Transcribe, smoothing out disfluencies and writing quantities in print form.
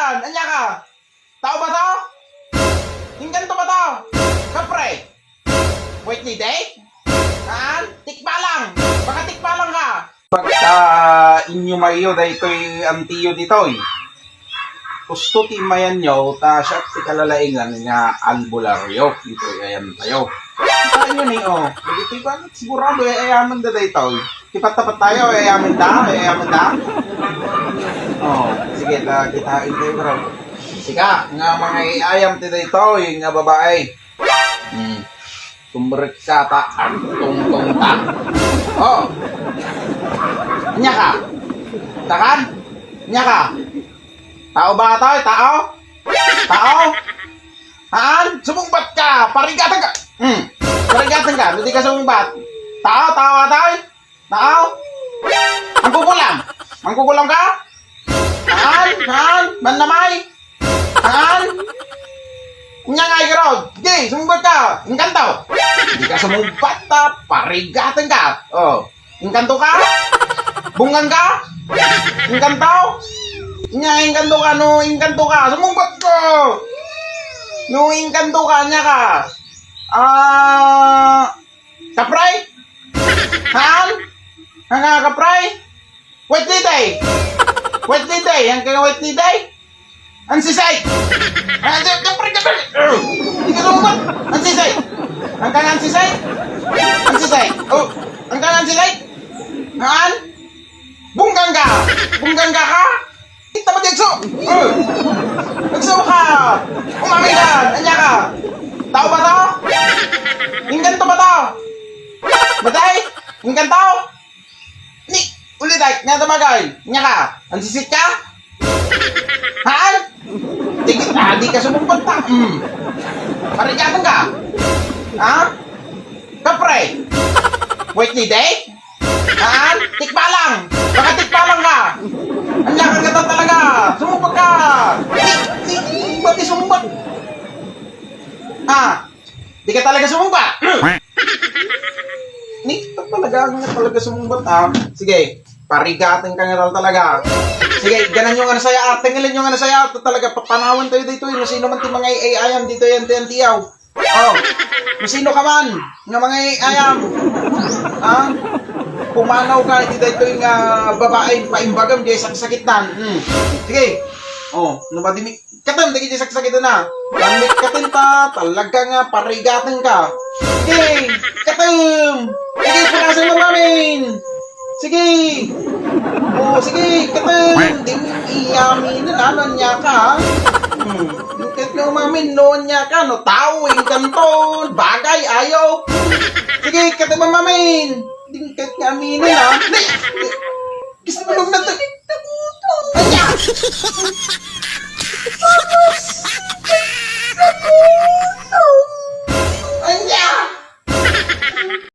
umamigan! Anya ka? Tao ba to? Hinggan to ba to? Kapre! Wait ni day? Tikpa lang! Baka tikpa lang ka! Pagka inyo mayo da ito'y antiyo dito'y. Gusto ti mayan nyo, ta siya ti kalalaingan nga albularyo. Dito'y ayan tayo. Kaya yun oh. Dito'y ba? Sigurado ayaman da dito'y. Tipat-tapat tayo, ayaman da. Oh, sige, kitain tayo bro. Sika, nga mga iayam ti dito'y, nga babae. Tumberik sa ta, tungtong ta. Oh. Nya ka? Takan? Nya ka? Tao ba ito? Tao? Tao? Sumungbat ka! Parigatan ka! Parigatan ka! Hindi ka sumungbat. Tao? Tao ito? Tao? Mangkukulam ka? Manamay? Nya nga ikarod! Sige, sumungbat ka! Inkanto! Hindi ka sumungbat ta! Parigatan ka! Oh. Inkanto ka? Bungan ka? Inkanto? Nya inkanto ka, no inkanto ka. Sumungbat ko. No inkanto ka nya ka. Kapray? Hanga kapray? Wait ni day. Yang kaya wait ni day. Ansisay. Kapray. Hindi ka sumungbat. Ansisay. Ang kaya ansisay. Oh, ang kaya ansisay. Bunggang ka ka? Kita mo dito! Nagsawa ka! Umamigan! Anya ka? Tao ba to? Hinggan to ba to? Batay? Hinggan to? Ni! Ulit ay! Nga tamagay! Anya ka? Ansisit ka? Tigit! Di ka sumumpat ta! Parigatan ka? Kapre! Wait ni day? Tikpa lang! Baka tikpa lang ka! Anya ka gata talaga! Sumumpat ka! Ba't sumumpat? Di ka talaga sumumpat? Talaga sumumpat Sige, parigatan ka nga talaga. Sige, ganan yung ano saya tingnan yung ano saya talaga papanawan tayo dito yun. Sino man ti mga ayam dito yan tiyaw. Oh, sino ka man nga mga ayam? Pumanaw ka, dito yung babae paimbagam di saksakitan. Sige. Oh, numadimi. Katam, di saksakitan na. Lamit katin ta, talaga nga parigatan ka. Sige, katam. Sige, punasan mo namin. Sige. Oh, sige, katam. Di iyamin na naman niya ka. Kahit nga umamin, noon niya ka, no, tawing kanton, bagay, ayaw. Sige, katam mamin. Hindi kahit nga aminin